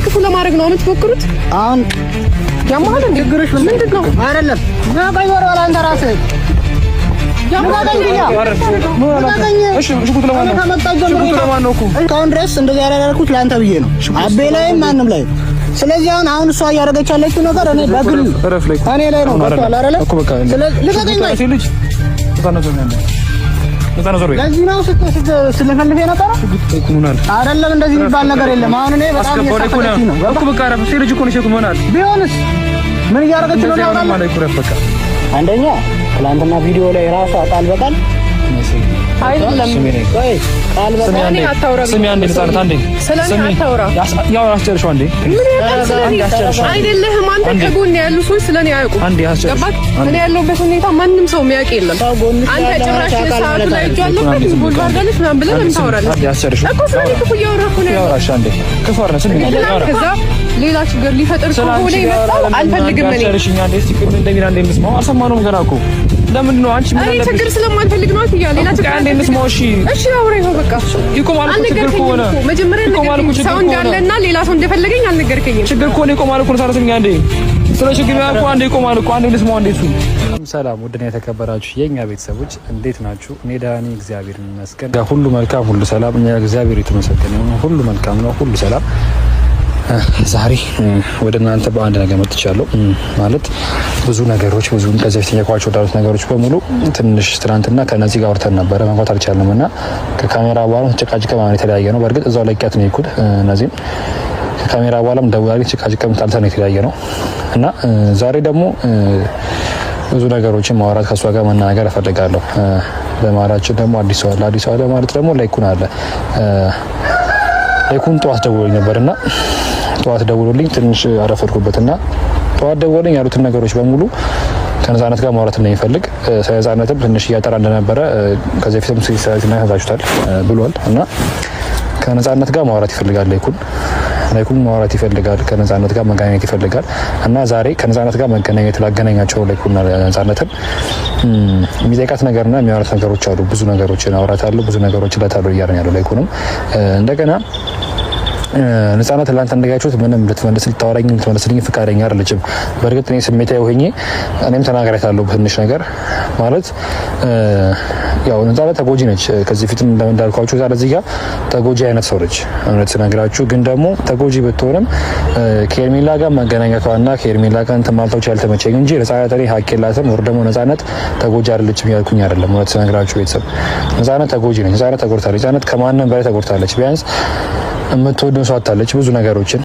ክፉ ለማድረግ ነው የምትሞክሩት? አሁን ያማል እንዴ? ግርሽ ምንድን ነው? አይደለም ነቃይ ወራላ አንተ ራስህ እስካሁን ድረስ እንደዚህ ያደረኩት ለአንተ ብዬ ነው፣ አቤ ላይም ማንም ላይ። ስለዚህ አሁን እሷ እያደረገች ያለችው ነገር እኔ በግል እኔ ላይ ነው በቃ አይደለ እኮ በቃ ልቀቀኝ ማለት ልጅ ለዚህ ነው ስለፈልፍ የነበረው አይደለም። እንደዚህ የሚባል ነገር የለም። አሁን እኔ በጣም እየሳፈረችኝ ነው እኮ በቃ አረፍ ልጅ እኮ ነው ሆናል። ቢሆንስ ምን እያደረገች ነው ያውቃል። አንደኛ ትናንትና ቪዲዮ ላይ ራሷ ቃል በቃል አይደለም ወይ ቃል በቃል እኔ አታውራ ስሚ አንዴ ልጻት አንዴ ስለኔ አታውራ ያው አስጨርሽው አንዴ አይደለም አንተ ከጎን ያሉ ሰዎች ስለኔ አያውቁ አንዴ አስጨርሽ እኔ ያለሁበት ሁኔታ ማንም ሰው የሚያውቅ የለም። አንተ ጭራሽ ሰዓቱ ላይ ጃለሁ ቡል ባርዳለሽ ምናምን ብለህ ምን ታወራለህ? አንዴ አስጨርሽ እኮ ስለኔ እኮ እያወራሁ ነው ያወራሽ አንዴ ከፈራ ስሚ ከዛ ሌላ ችግር ሊፈጥር ከሆነ ይመጣው አልፈልግም። እኔ አስጨርሽኝ አንዴ ችግር እንደሚና እንደ እንስማው አልሰማነውም ገና እኮ ለምንድን ነው አንቺ ምን አለ ችግር ስለማንፈልግ ነው አትያ ሌላ ችግር አንዴ እንስማው እሺ አውራኝ ነው በቃ ይቆማል እኮ ችግር ከሆነ መጀመሪያ ሰው እንዳለና ሌላ ሰው እንደፈለገኝ አልነገርከኝም። ችግር ከሆነ ይቆማል እኮ ታረሰኝ አንዴ ስለ ችግር ያልኩ አንዴ ይቆማል እኮ አንዴ ልስማው አንዴ እሱ ሰላም ውድና የተከበራችሁ የኛ ቤተሰቦች እንዴት ናችሁ? እኔ ዳኒ እግዚአብሔር ይመስገን ሁሉ መልካም ሁሉ ሰላም። እኛ እግዚአብሔር የተመሰገነ ነው። ሁሉ መልካም ነው፣ ሁሉ ሰላም። ዛሬ ወደ እናንተ በአንድ ነገር መጥቻለሁ። ማለት ብዙ ነገሮች ብዙ ከዚህ በፊት የኳቸው ዳሉት ነገሮች በሙሉ ትንሽ ትናንትና ከነዚህ ጋር ወርተን ነበረ መግባት አልቻልንም እና ከካሜራ በኋላ ተጨቃጭቀ ማለት የተለያየ ነው። በእርግጥ እዛው ለቂያት ነው ይኩድ እነዚህም ከካሜራ በኋላም ደውላልኝ ተጨቃጭቀም ታልተን የተለያየ ነው እና ዛሬ ደግሞ ብዙ ነገሮችን ማውራት ከሷ ጋር መናገር እፈልጋለሁ። በማራችን ደግሞ አዲስ አለ ማለት ደግሞ ላይኩን አለ ላይኩን ጠዋት ደውሎልኝ ነበርና ጠዋት ደውሎልኝ ትንሽ አረፈድኩበትና ጠዋት ደውሎልኝ ያሉትን ነገሮች በሙሉ ከነፃነት ጋር ማውራት እንደሚፈልግ ስለነፃነትም ትንሽ እያጠራ እንደነበረ ከዚህ በፊትም ሲናገራችሁታል ብሏል እና ከነፃነት ጋር ማውራት ይፈልጋል ላይኩን ማውራት ይፈልጋል፣ ከነፃነት ጋር መገናኘት ይፈልጋል እና ዛሬ ከነፃነት ጋር ላገናኛቸው ላይኩን ነፃነትን የሚጠይቃት ነገርና የሚያወራት ነገሮች አሉ። ብዙ ነገሮችን አወራታለሁ፣ ብዙ ነገሮችን እላታለሁ እያለን ያለው ላይኩንም እንደገና ነፃነት ላንተ እንደጋችሁት ምንም ልትመልስልኝ ፍቃደኛ አይደለችም። በእርግጥ እኔ ስሜታዊ ሆኜ እኔም ተናግሬያታለሁ ትንሽ ነገር ማለት ያው ነፃነት ተጎጂ ነች። ከዚህ ፊትም እንዳልኳችሁ ዛሬ እዚህ ጋር ተጎጂ አይነት ሰው ነች እውነት ስነግራችሁ። ግን ደግሞ ተጎጂ ብትሆንም ከኤርሜላ ጋር መገናኘቷና ከኤርሜላ ጋር እንትን ማለታዎች ያልተመቸኝ እንጂ ነፃነት እኔ ሀቅ የላትም ወር ደግሞ ነፃነት ተጎጂ አይደለችም ያልኩኝ አይደለም። እውነት ስነግራችሁ ቤተሰብ ነፃነት ተጎጂ ነች። ነፃነት ተጎድታለች። ነፃነት ከማንም በላይ ተጎድታለች። ቢያንስ የምትወደው ሰው አታለች ብዙ ነገሮችን